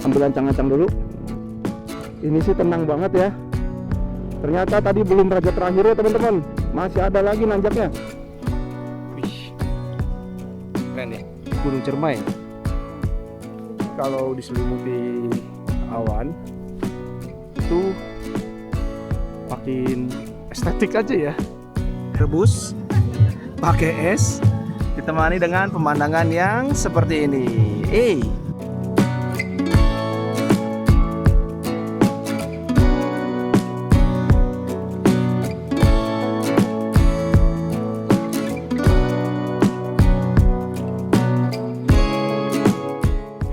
ambil ancang-ancang dulu. Ini sih tenang banget ya. Ternyata tadi belum raja terakhir ya teman-teman, masih ada lagi nanjaknya. Wih, keren ya, Gunung Cermai. Kalau diselimuti awan itu makin estetik aja ya. Rebus pakai es, ditemani dengan pemandangan yang seperti ini.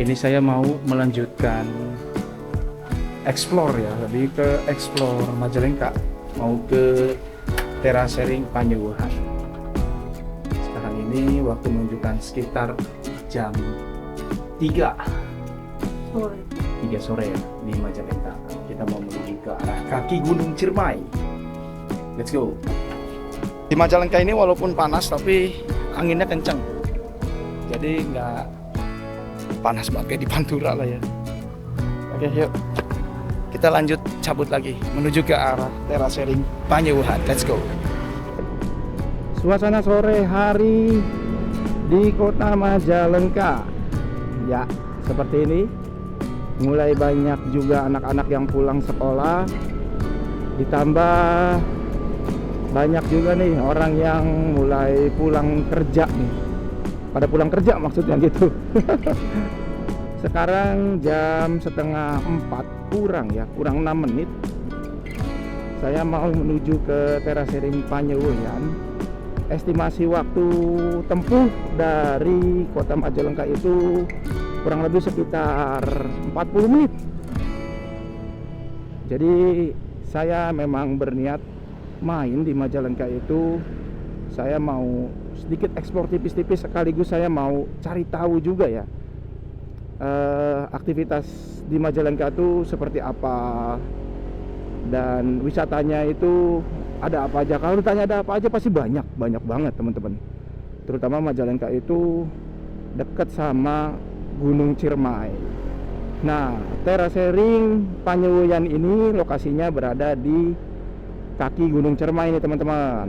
Ini saya mau melanjutkan explore ya, lebih ke explore Majalengka, mau ke Terasering Panyewuhan. Sekarang ini waktu menunjukkan sekitar jam 3 sore ya, di Majalengka. Kita mau menuju ke arah kaki Gunung Ciremai. Let's go. Di Majalengka ini walaupun panas tapi anginnya kencang, jadi nggak panas banget kayak di Pantura lah ya. Oke, yuk kita lanjut cabut lagi menuju ke arah Terasering Panyewuhan. Let's go. Suasana sore hari di kota Majalengka ya seperti ini. Mulai banyak juga anak-anak yang pulang sekolah, ditambah banyak juga nih orang yang mulai pulang kerja nih. Pada pulang kerja maksudnya gitu. Sekarang jam setengah 4 kurang 6 menit. Saya mau menuju ke Terasering Panyewuhan. Estimasi waktu tempuh dari kota Majalengka itu kurang lebih sekitar 40 menit. Jadi saya memang berniat main di Majalengka itu. Saya mau sedikit eksplor tipis-tipis, sekaligus saya mau cari tahu juga ya aktivitas di Majalengka itu seperti apa dan wisatanya itu ada apa aja. Kalau ditanya ada apa aja pasti banyak banget teman-teman. Terutama Majalengka itu dekat sama Gunung Ciremai. Nah, Terasering Panyewuhan ini lokasinya berada di kaki Gunung Ciremai ini teman-teman.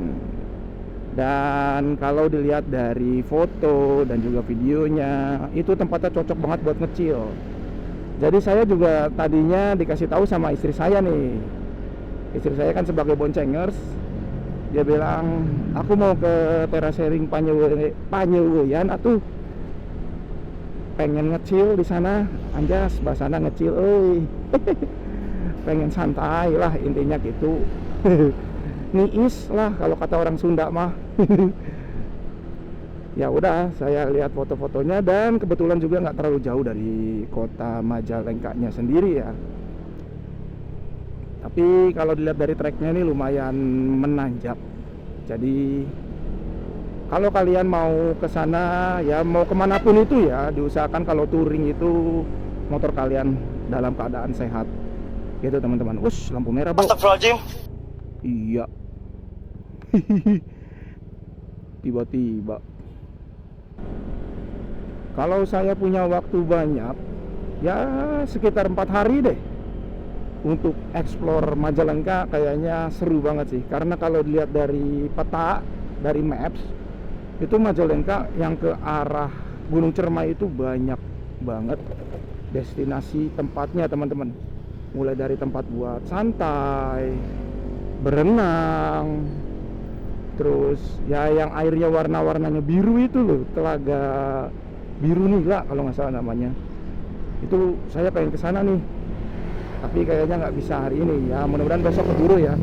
Dan kalau dilihat dari foto dan juga videonya, itu tempatnya cocok banget buat ngecil. Jadi saya juga tadinya dikasih tahu sama istri saya nih. Istri saya kan sebagai boncengers, dia bilang, aku mau ke Terasering Panyewuhan atuh. Pengen ngecil di sana, anjas bahasana ngecil euy. Pengen santai lah intinya gitu. Niis lah kalau kata orang Sunda mah. Ya udah, saya lihat foto-fotonya dan kebetulan juga nggak terlalu jauh dari kota Majalengkanya sendiri ya. Tapi kalau dilihat dari treknya ini lumayan menanjak. Jadi kalau kalian mau ke sana ya, mau kemanapun itu ya, diusahakan kalau touring itu motor kalian dalam keadaan sehat. Gitu teman-teman. Wush, lampu merah bro. Astagfirullahaladzim. Iya. Tiba-tiba. Kalau saya punya waktu banyak, ya sekitar 4 hari deh untuk explore Majalengka. Kayaknya seru banget sih. Karena kalau dilihat dari peta, dari maps, itu Majalengka yang ke arah Gunung Ciremai itu banyak banget destinasi tempatnya teman-teman. Mulai dari tempat buat santai, berenang, terus ya yang airnya warna-warnanya biru itu loh, Telaga Biru Nila kalau nggak salah namanya. Itu saya pengen ke sana nih, tapi kayaknya nggak bisa hari ini ya. Mudah-mudahan besok keburu ya.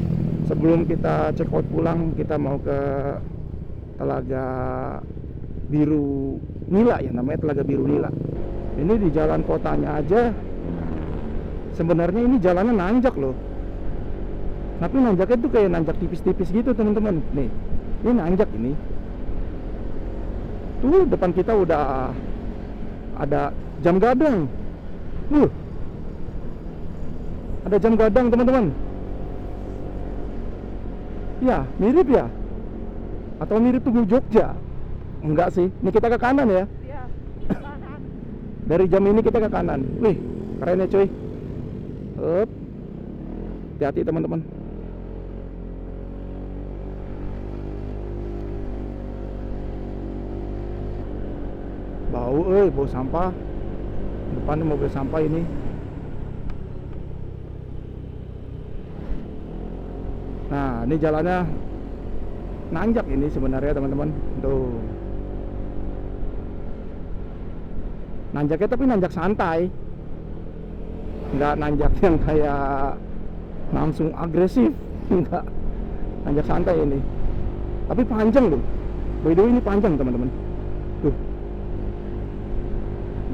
Sebelum kita check out pulang, kita mau ke Telaga Biru Nila ya, namanya Telaga Biru Nila. Ini di jalan kotanya aja sebenarnya ini jalannya nanjak loh. Tapi nanjaknya tuh kayak nanjak tipis-tipis gitu teman-teman. Nih, ini nanjak ini. Tuh depan kita udah ada jam gadang. Ada jam gadang teman-teman. Ya, mirip ya. Atau mirip Tugu Jogja? Enggak sih. Ini kita ke kanan ya. Iya, kanan. Dari jam ini kita ke kanan. Wih, Keren ya cuy. Up. Hati-hati teman-teman. Bau bau sampah. Depan mobil sampah ini. Nah, ini jalannya nanjak ini sebenarnya teman-teman. Tuh. Nanjaknya tapi nanjak santai. Nggak nanjak yang kayak langsung agresif. Enggak. Nanjak santai ini. Tapi panjang loh. By the way ini panjang teman-teman. Tuh.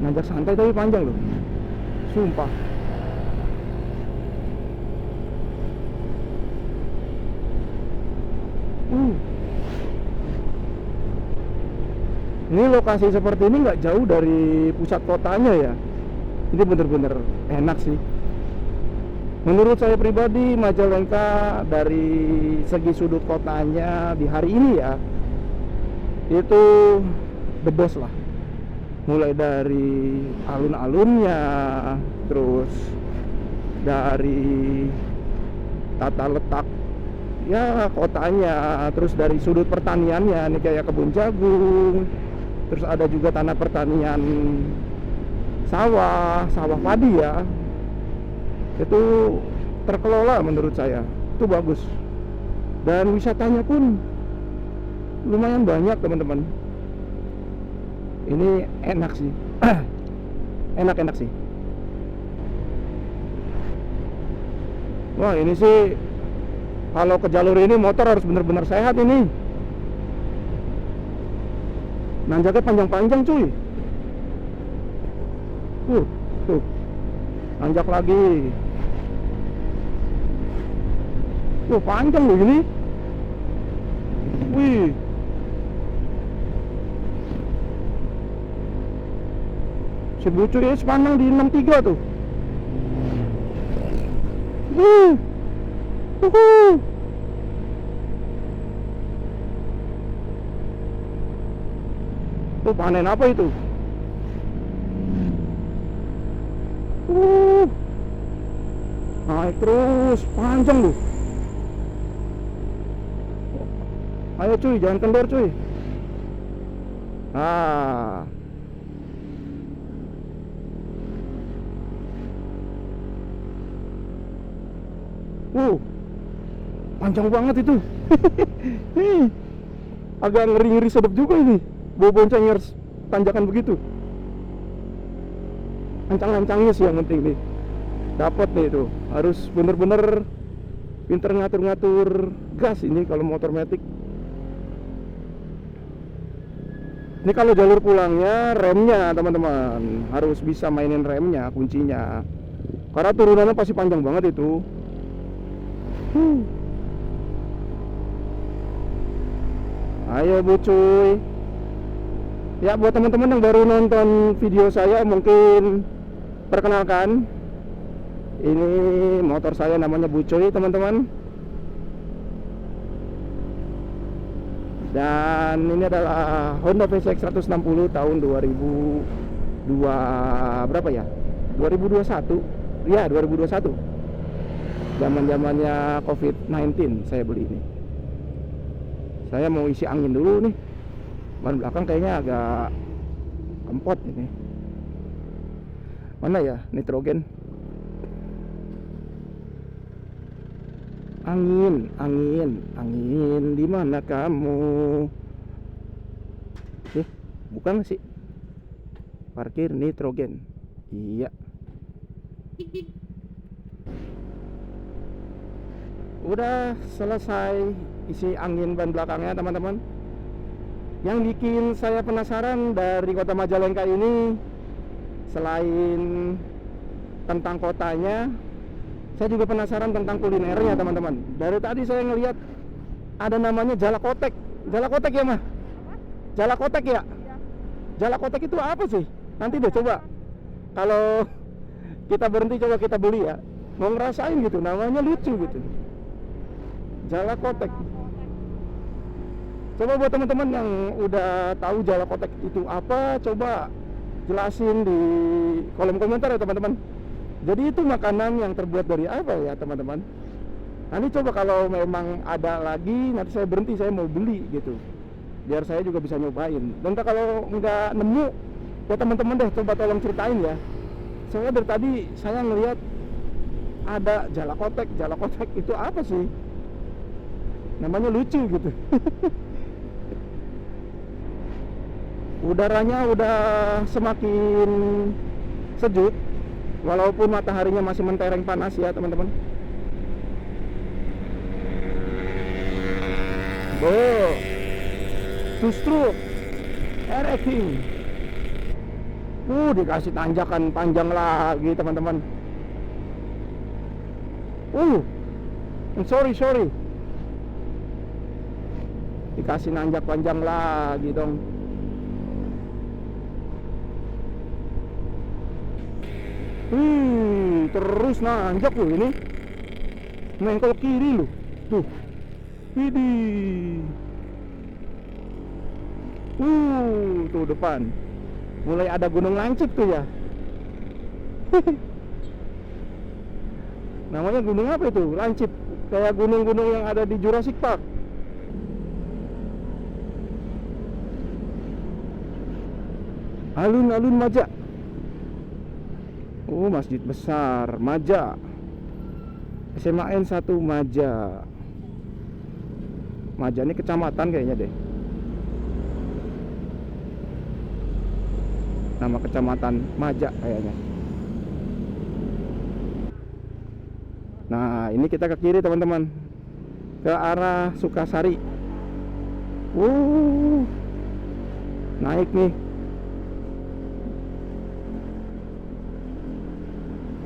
Nanjak santai tapi panjang loh. Sumpah. Ini lokasi seperti ini nggak jauh dari pusat kotanya ya. Ini bener-bener enak sih. Menurut saya pribadi Majalengka dari segi sudut kotanya di hari ini ya, itu the best lah. Mulai dari alun-alunnya, terus dari tata letak ya kotanya, terus dari sudut pertaniannya nih kayak kebun jagung, terus ada juga tanah pertanian sawah padi ya, itu terkelola menurut saya, itu bagus. Dan wisatanya pun lumayan banyak teman-teman. Ini enak sih. Enak sih. Wah ini sih kalau ke jalur ini motor harus benar-benar sehat ini. Nanjaknya panjang-panjang cuy. Tuh. Nanjak lagi. Tuh panjang loh ini. Wih. Si Bucu ya sepandang di 63 tuh. Tuh panen apa itu? Naik terus, panjang loh. Ayo cuy, jangan kendor cuy. Ah. Panjang banget itu. Agak ngeri-ngeri sedap juga ini. Bawa boncengnya tanjakan begitu. Ancang-ancangnya sih yang penting nih. Dapat nih itu. Harus bener-bener pinter ngatur-ngatur gas ini kalau motor matic. Ini kalau jalur pulangnya remnya teman-teman harus bisa mainin remnya, kuncinya. Karena turunannya pasti panjang banget itu. Ayo Bu cuy. Ya buat teman-teman yang baru nonton video saya, mungkin perkenalkan, ini motor saya namanya Bu Cuy teman-teman. Dan ini adalah Honda VCX 160 tahun 2002 berapa ya? 2021. Ya, 2021. Zaman-zamannya COVID-19 saya beli ini. Saya mau isi angin dulu nih. Ban belakang kayaknya agak kempot ini. Mana ya nitrogen? Angin, di mana kamu? Bukan sih. Parkir nitrogen. Iya. Udah selesai isi angin ban belakangnya teman-teman. Yang bikin saya penasaran dari kota Majalengka ini, selain tentang kotanya, saya juga penasaran tentang kulinernya teman-teman. Dari tadi saya ngelihat ada namanya Jalakotek. Jalakotek ya mah? Jalakotek ya? Jalakotek itu apa sih? Nanti deh coba kalau kita berhenti coba kita beli ya. Mau ngerasain gitu, namanya lucu gitu. Jalakotek. Coba buat teman-teman yang udah tahu Jalakotek itu apa, coba jelasin di kolom komentar ya teman-teman. Jadi itu makanan yang terbuat dari apa ya teman-teman? Nanti coba kalau memang ada lagi, nanti saya berhenti, saya mau beli gitu, biar saya juga bisa nyobain. Dan kalau nggak nemu, ya teman-teman deh coba tolong ceritain ya. Soalnya dari tadi saya ngelihat ada jalakotek itu apa sih? Namanya lucu gitu. Udaranya udah semakin sejuk, walaupun mataharinya masih mentereng panas ya teman-teman. Oh, justru King. Dikasih tanjakan panjang lagi teman-teman. Sorry. Dikasih nanjak panjang lagi dong. Terus nanjak loh ini. Nengkol kiri loh. Tuh. Widih. Tuh depan. Mulai ada gunung lancip tuh ya. Namanya gunung apa itu? Lancip. Kayak gunung-gunung yang ada di Jurassic Park. Alun-alun Maja. Masjid besar Maja. SMAN 1 Maja. Maja ini kecamatan kayaknya deh. Nama kecamatan Maja kayaknya. Nah, ini kita ke kiri teman-teman, ke arah Sukasari. Naik nih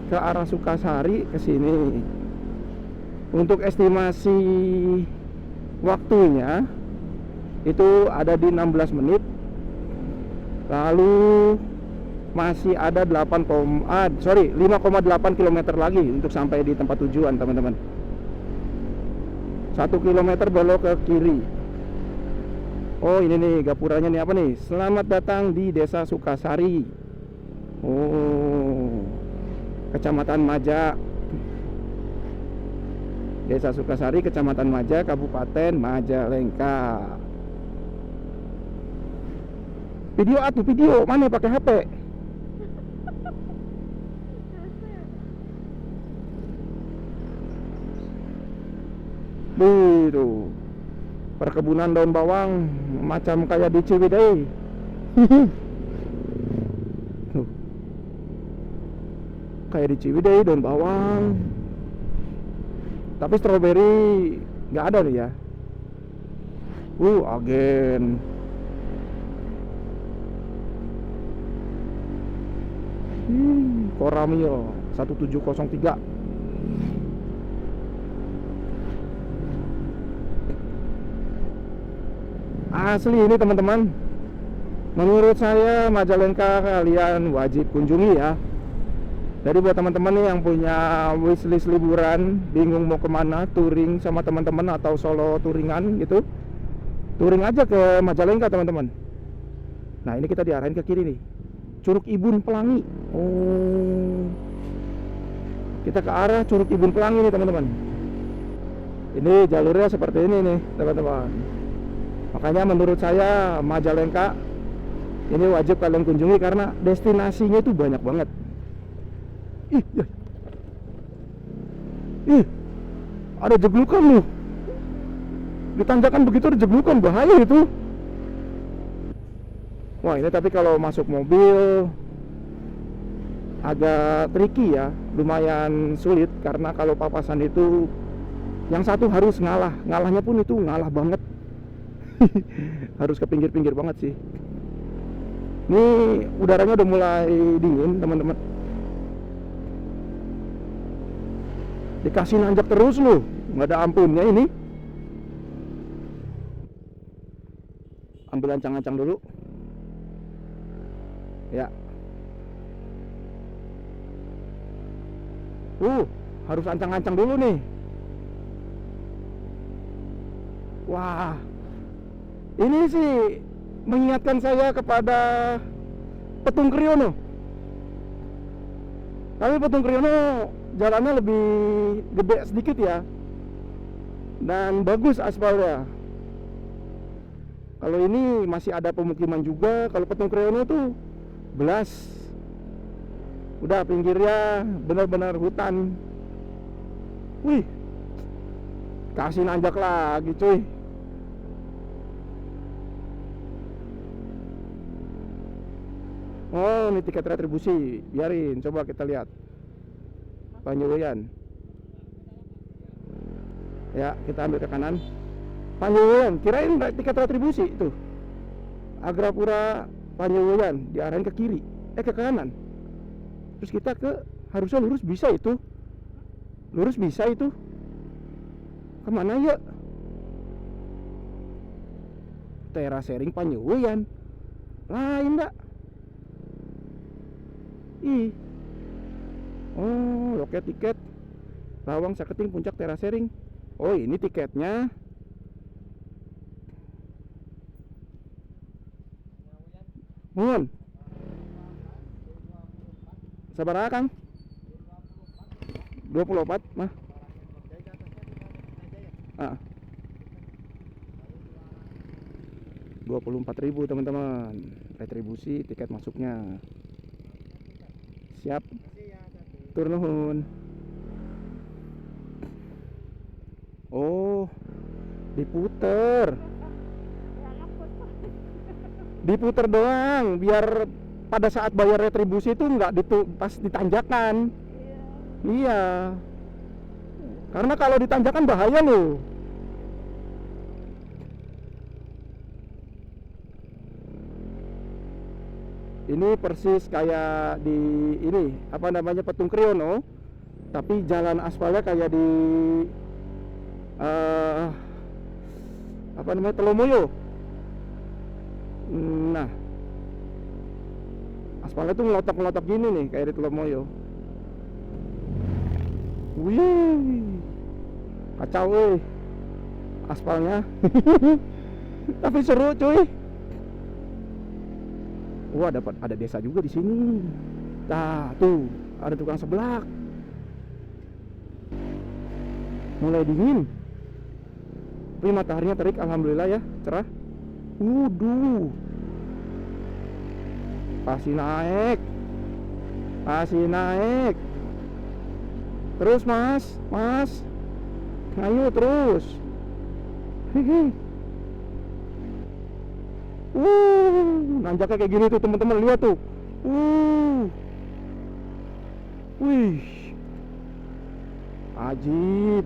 ke arah Sukasari ke sini. Untuk estimasi waktunya itu ada di 16 menit. Lalu masih ada 5,8 km lagi untuk sampai di tempat tujuan teman-teman. 1 km belok ke kiri. Ini nih gapuranya nih, apa nih? Selamat datang di Desa Sukasari. Kecamatan Maja. Desa Sukasari, Kecamatan Maja, Kabupaten Majalengka. Video mana pakai HP? Tuh, perkebunan daun bawang macam kayak di Ciwidey. Tuh. Kayak di Ciwidey daun bawang. Tapi stroberi nggak ada nih ya. Agen. Koramil 1703. Asli ini teman-teman. Menurut saya Majalengka kalian wajib kunjungi ya. Jadi buat teman-teman nih yang punya wishlist liburan, bingung mau kemana, touring sama teman-teman atau solo touringan gitu, touring aja ke Majalengka teman-teman. Nah ini kita diarahin ke kiri nih, Curug Ibun Pelangi. Kita ke arah Curug Ibun Pelangi nih teman-teman. Ini jalurnya seperti ini nih teman-teman. Makanya menurut saya Majalengka ini wajib kalian kunjungi karena destinasinya itu banyak banget. Ada jeglukan loh. Di tanjakan begitu ada jeglukan, bahaya itu. Wah ini tapi kalau masuk mobil agak tricky ya, lumayan sulit karena kalau papasan itu yang satu harus ngalahnya pun itu ngalah banget. Harus ke pinggir-pinggir banget sih. Ini udaranya udah mulai dingin teman-teman. Dikasih nanjak terus loh, nggak ada ampunnya ini. Ambil ancang-ancang dulu. Ya. Harus ancang-ancang dulu nih. Wah. Ini sih mengingatkan saya kepada Petung Kriono. Tapi Petung Kriono jalannya lebih gede sedikit ya, dan bagus aspalnya. Kalau ini masih ada pemukiman juga. Kalau Petung Kriono tuh belas, udah pinggirnya benar-benar hutan. Wih, kasih nanjak lagi cuy. Oh, ini tiket retribusi. Biarin, coba kita lihat. Panjewuyan. Ya, kita ambil ke kanan. Panjewuyan, kirain tiket retribusi itu. Agrapura Panjewuyan, diarahin ke kiri, ke kanan. Terus kita harusnya lurus bisa itu. Lurus bisa itu. Kemana ya? Terasering Panjewuyan. Lain enggak? Ih. Oh, loket tiket Lawang Saketing Puncak Terasering. Oh, ini tiketnya. Mohon. Sabar Kang. 24 mah. Ah. 24.000 teman-teman. Retribusi tiket masuknya. Siap. Tur nuhun. Oh, diputer. Diputer doang biar pada saat bayar retribusi itu nggak pas ditanjakan. Iya. Karena kalau ditanjakan bahaya loh. Ini persis kayak di ini apa namanya Petung Kriono, tapi jalan aspalnya kayak di apa namanya Telomoyo. Nah, aspalnya tuh ngelotok-ngelotok gini nih kayak di Telomoyo. Wih, kacau aspalnya. Tapi seru cuy. Wah, ada desa juga di sini. Nah, tuh ada tukang seblak. Mulai dingin. Tapi mataharinya terik, alhamdulillah ya, cerah. Wuduh. Pasti naik. Pasti naik. Terus mas. Ayo terus. Hehe. Nanjaknya kayak gini tuh teman-teman, lihat tuh. Wih. Ajib.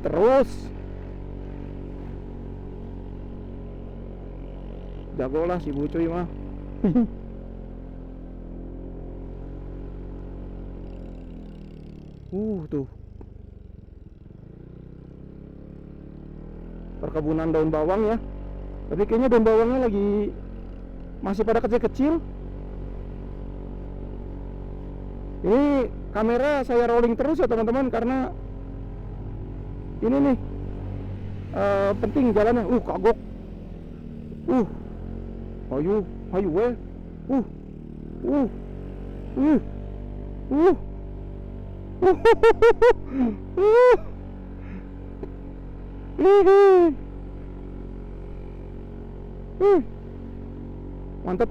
Terus. Jagolah si Bucuy mah. Tuh. Perkebunan daun bawang ya. Tapi kayaknya daun bawangnya lagi masih pada kecil-kecil. Ini kamera saya rolling terus ya teman-teman, karena ini nih penting jalannya. Kagok. Hayu we. Mantap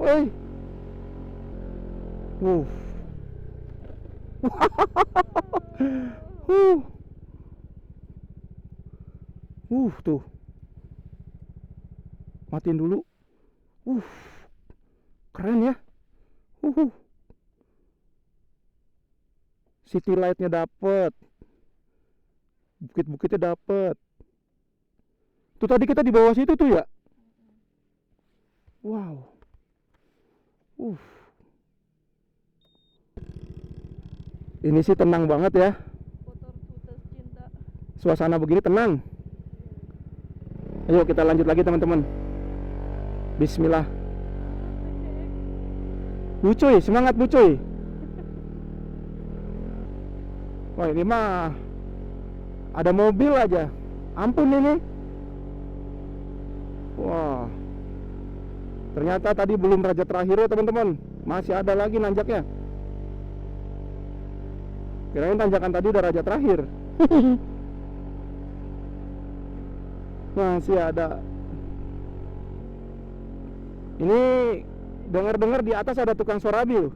tuh. Matiin dulu. Keren ya. City light-nya dapet. Bukit-bukitnya dapet. Tuh tadi kita di bawah situ tuh ya. Wow. Ini sih tenang banget ya. Suasana begini tenang. Ayo kita lanjut lagi teman-teman. Bismillah. Bucuy, semangat Bucuy. Wah, ini mah ada mobil aja. Ampun ini. Wah. Ternyata tadi belum raja terakhir ya teman-teman, masih ada lagi nanjaknya. Kirain tanjakan tadi udah raja terakhir. Masih ada. Ini dengar-dengar di atas ada tukang sorabi loh.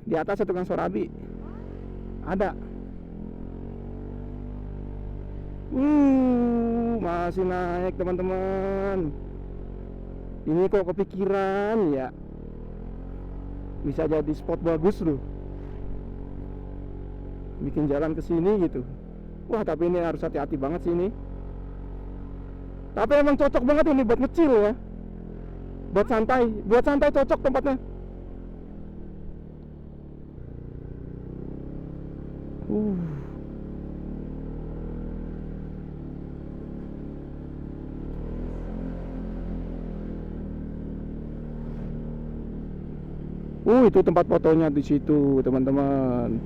Di atas ada tukang sorabi. Ada. Masih naik teman-teman. Ini kok kepikiran ya, bisa jadi spot bagus loh, bikin jalan ke sini gitu. Wah, tapi ini harus hati-hati banget sih ini. Tapi emang cocok banget ini buat ngecil ya, buat santai cocok tempatnya. Itu tempat fotonya di situ, teman-teman.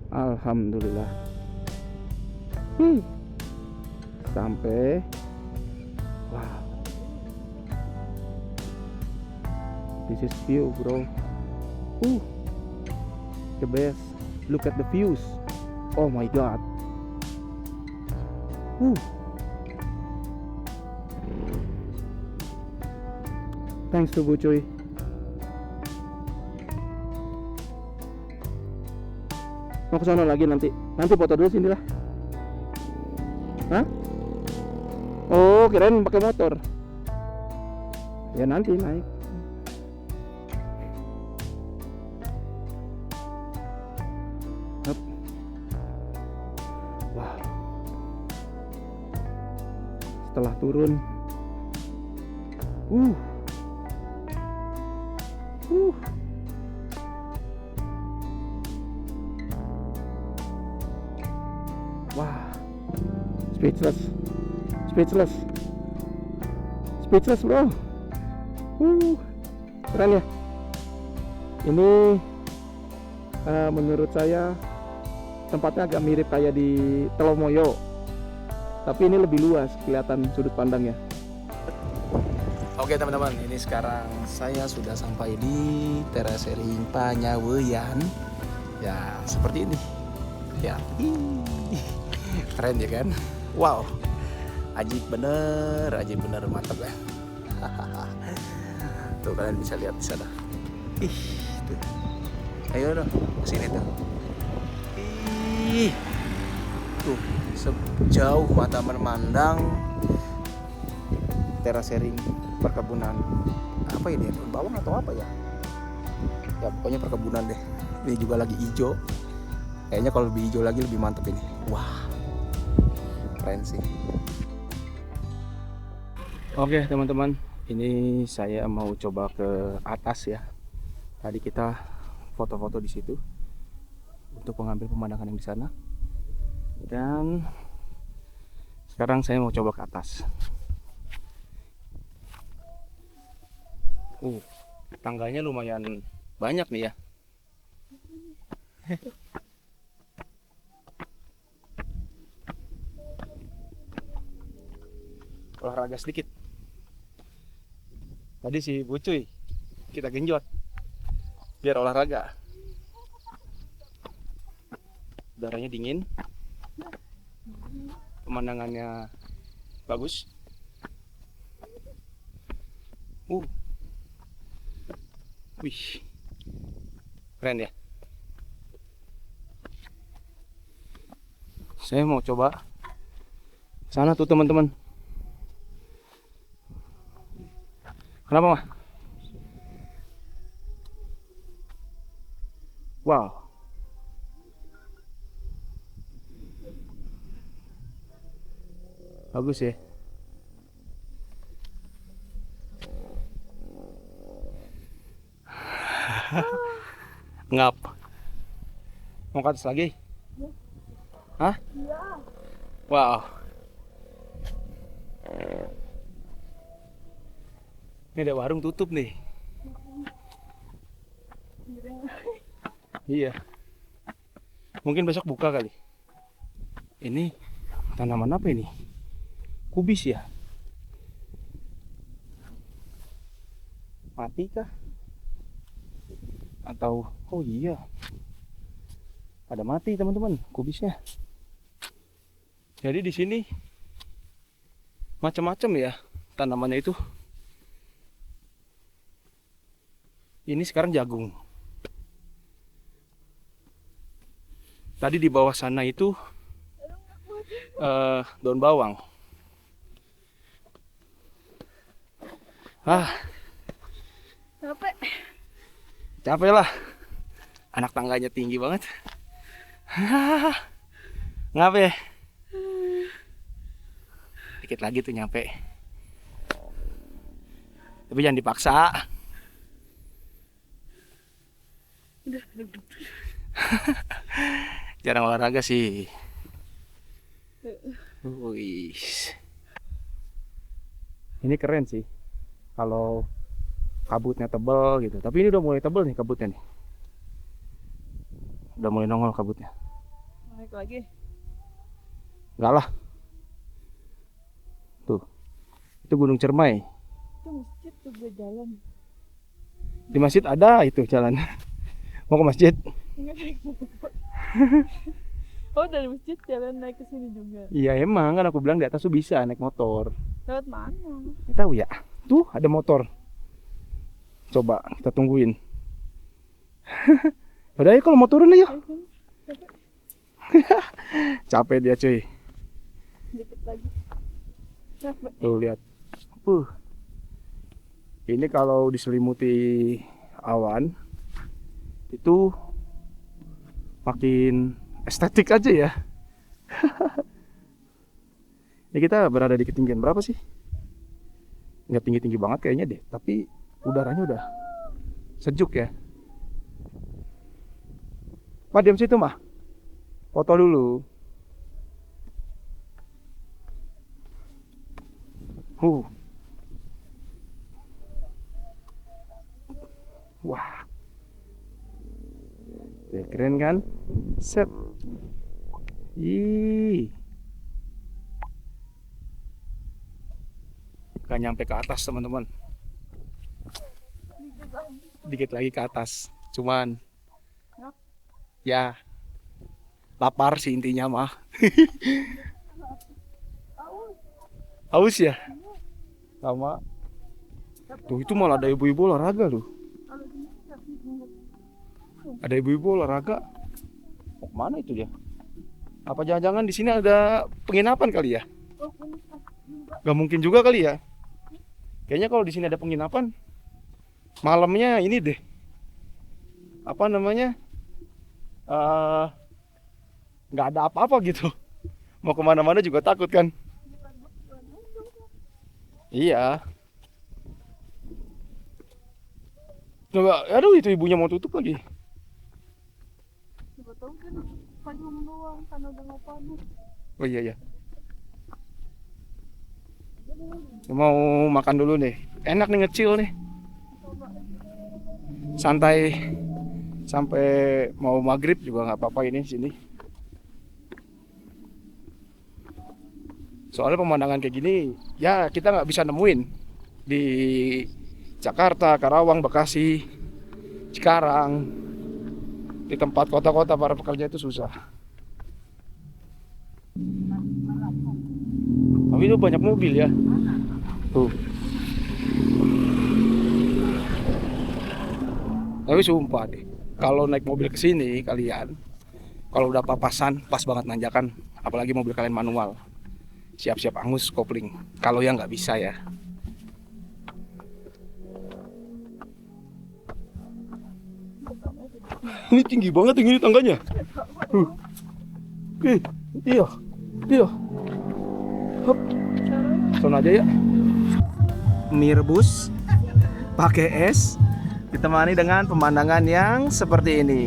Alhamdulillah. Sampai. Wow. This is view, bro. The best. Look at the views. Oh my god. Thanks to Bu Cuy. Mau ke sana lagi nanti. Nanti foto dulu sini lah. Hah? Oh, kirain pakai motor. Ya nanti naik. Wow. Setelah turun, wah, speechless bro. Keren ya. Ini menurut saya tempatnya agak mirip kayak di Telomoyo, tapi ini lebih luas kelihatan sudut pandangnya. Oke teman-teman, ini sekarang saya sudah sampai di Terasering Panyaweyan. Ya seperti ini. Ya, keren ya kan? Wow, ajib bener mantap ya. Tuh kalian bisa lihat di sana. Tuh. Ayo dong, kesini tuh. Tuh, sejauh mata memandang terasering perkebunan. Apa ini? Bawang atau apa ya? Ya pokoknya perkebunan deh. Ini juga lagi hijau. Kayaknya kalau lebih hijau lagi lebih mantap ini. Wah, keren sih. Oke teman-teman, ini saya mau coba ke atas ya. Tadi kita foto-foto di situ untuk mengambil pemandangan yang di sana. Dan sekarang saya mau coba ke atas. Tangganya lumayan banyak nih ya. Olahraga sedikit. Tadi si Bu Cuy kita genjot biar olahraga. Udaranya dingin, pemandangannya bagus. Wih, keren ya. Saya mau coba sana tuh teman-teman. Kenapa mah? Wow. Bagus ya. Ngap. Mau ke atas lagi? Hah? Iya. Wow. Ini ada warung tutup nih. Iya. Mungkin besok buka kali. Ini tanaman apa ini? Kubis ya? Mati kah? Atau oh iya. Pada mati teman-teman kubisnya. Jadi di sini macam-macam ya tanamannya itu. Ini sekarang jagung. Tadi di bawah sana itu daun bawang. Capek lah. Anak tangganya tinggi banget. Ngapain? Dikit lagi tuh nyampe. Tapi jangan dipaksa. Jarang olahraga sih. Wih. Ini keren sih. Kalau kabutnya tebal gitu. Tapi ini udah mulai tebal nih kabutnya nih. Udah mulai nongol kabutnya. Naik lagi. Enggak lah. Tuh. Itu Gunung Ciremai. Itu masjid tuh gue jalan. Di masjid ada itu jalan. Mau ke masjid? Enggak naik motor. Oh dari masjid jalan naik ke sini juga. Iya emang kan aku bilang di atas tuh bisa naik motor. Lewat mana? Nggak tahu ya. Tuh ada motor. Coba kita tungguin. Udah ya kalau mau turun ayo. Capek dia cuy. Dikit lagi. Capek. Tuh lihat. Ini kalau diselimuti awan itu makin estetik aja ya. Ini kita berada di ketinggian berapa sih? Nggak tinggi-tinggi banget kayaknya deh, tapi udaranya udah sejuk ya. Pak diam situ mah. Foto dulu. Wah. Ya, keren kan? Set. Ih. Gak nyampe ke atas teman-teman. Dikit lagi ke atas. Cuman ya lapar sih intinya mah. Haus ya? Sama. Tuh itu malah ada ibu-ibu olahraga loh. Ada ibu-ibu olahraga. Mau kemana itu dia? Apa jangan-jangan di sini ada penginapan kali ya? Gak mungkin juga kali ya. Kayaknya kalau di sini ada penginapan, malamnya ini deh. Apa namanya? Nggak ada apa-apa gitu. Mau kemana-mana juga takut kan? Iya. Coba, aduh itu ibunya mau tutup lagi. Coba tahu kan payung doang karena udah nggak panas. Oh iya ya. Mau makan dulu nih. Enak nih ngecil nih. Santai sampai mau maghrib juga nggak apa-apa ini sini. Soalnya pemandangan kayak gini ya kita nggak bisa nemuin di Jakarta, Karawang, Bekasi, Cikarang, di tempat kota-kota para pekerja itu susah. Tapi itu banyak mobil ya. Tuh. Tapi sumpah deh, kalau naik mobil ke sini kalian, kalau udah papasan pas banget nanjakan, apalagi mobil kalian manual. Siap-siap angus kopling. Kalau yang nggak bisa ya. Ini tinggi banget ini tangganya. Iya, iya. Hop, sana aja ya. Mirbus pakai es, ditemani dengan pemandangan yang seperti ini.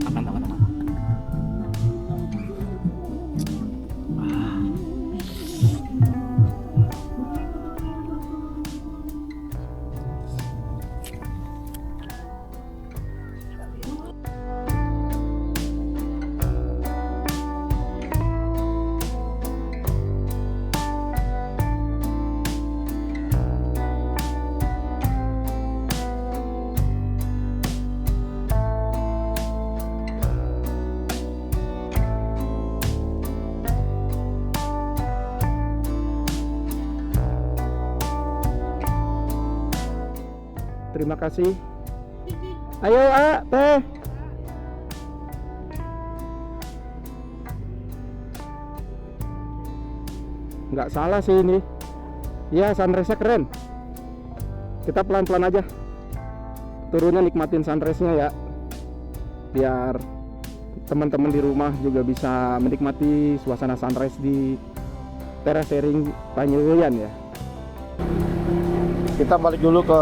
Makan. terima kasih. Ayo teh. Nggak salah sih ini. Ya, sunrise-nya keren. Kita pelan-pelan aja. Turunnya nikmatin sunrise-nya ya. Biar teman-teman di rumah juga bisa menikmati suasana sunrise di terasering Panyuyan ya. Kita balik dulu ke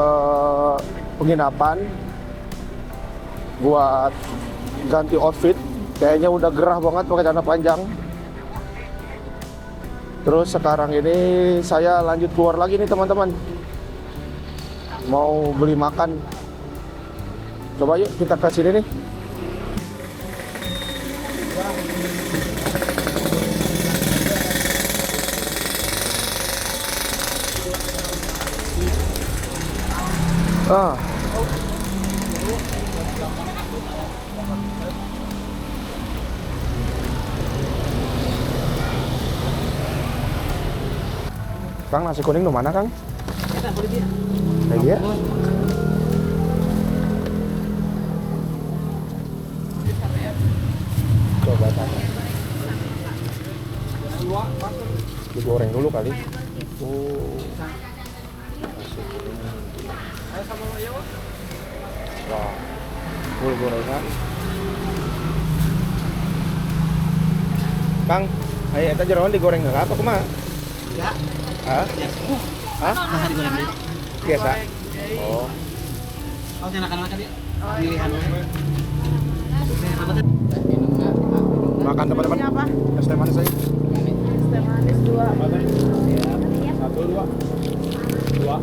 penginapan buat ganti outfit. Kayaknya udah gerah banget pakai celana panjang. Terus sekarang ini saya lanjut keluar lagi nih teman-teman. Mau beli makan. Coba yuk kita ke sini nih. Kang, nasi kuning di mana, Kang? Kayak dia. Coba tanya. Digoreng dulu kali. Oh. Nasi kuning. Wah. Full gorengan. Kang, ayo eta jeroan digoreng apa kumaha? Ya. Hah? Hah? Masa digoreng dulu? Biasa. Oh. Oh, enakan makan dia. Pilihan we. Makan teman-teman. Apa? Es teh manis saya. Es teh manis 2. Satu, dua. Dua.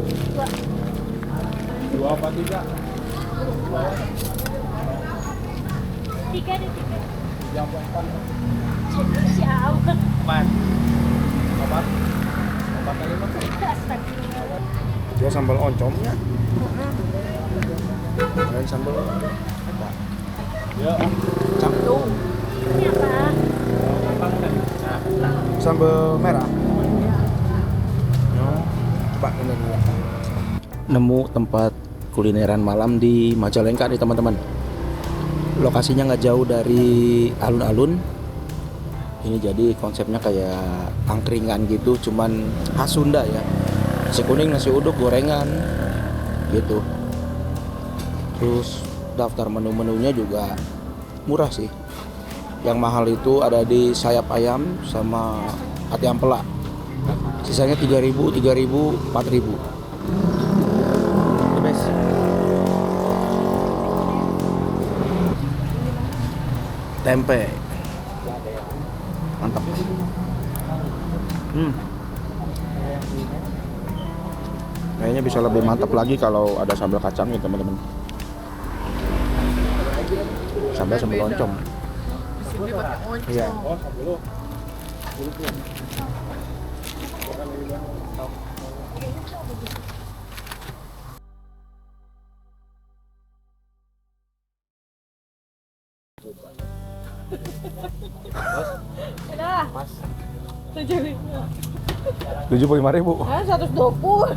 Dua apa tiga? 3 deh, 3. Yang empat. Siapa? Empat. Empat. Empat kali empat. Astagfirullah. Dia sambal oncomnya. Lain sambal apa? Ya. Cakung. Ini apa? Sambal merah. Coba ini dulu. Nemu tempat kulineran malam di Majalengka nih teman-teman. Lokasinya nggak jauh dari alun-alun. Ini jadi konsepnya kayak angkringan gitu, cuman khas Sunda ya. Nasi kuning, nasi uduk, gorengan gitu. Terus daftar menu-menunya juga murah sih. Yang mahal itu ada di sayap ayam sama ati ampela. Sisanya 3.000, 4.000. The best. Tempe. Mantap. Kayaknya bisa lebih mantap lagi kalau ada sambal kacang ya teman-teman. Sambal loncom. Iya. Udah. 75.000. 120.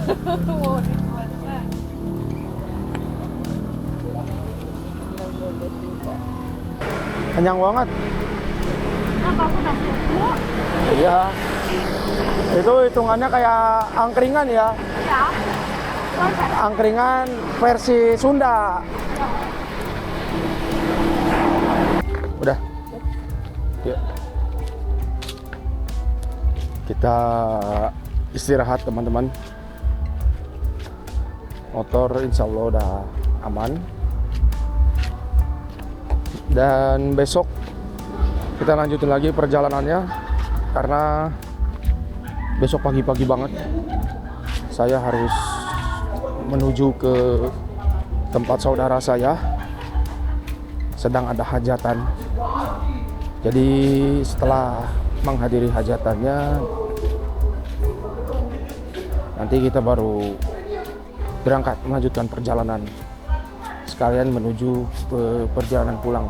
Kenyang banget. Apa aku udah suku? Iya. Itu hitungannya kayak angkringan ya. Ya. Angkringan versi Sunda. Udah. Yuk. Kita istirahat teman-teman. Motor insya Allah udah aman. Dan besok kita lanjutin lagi perjalanannya. Karena besok pagi-pagi banget saya harus menuju ke tempat saudara saya, sedang ada hajatan. Jadi setelah menghadiri hajatannya, nanti kita baru berangkat melanjutkan perjalanan sekalian menuju ke perjalanan pulang.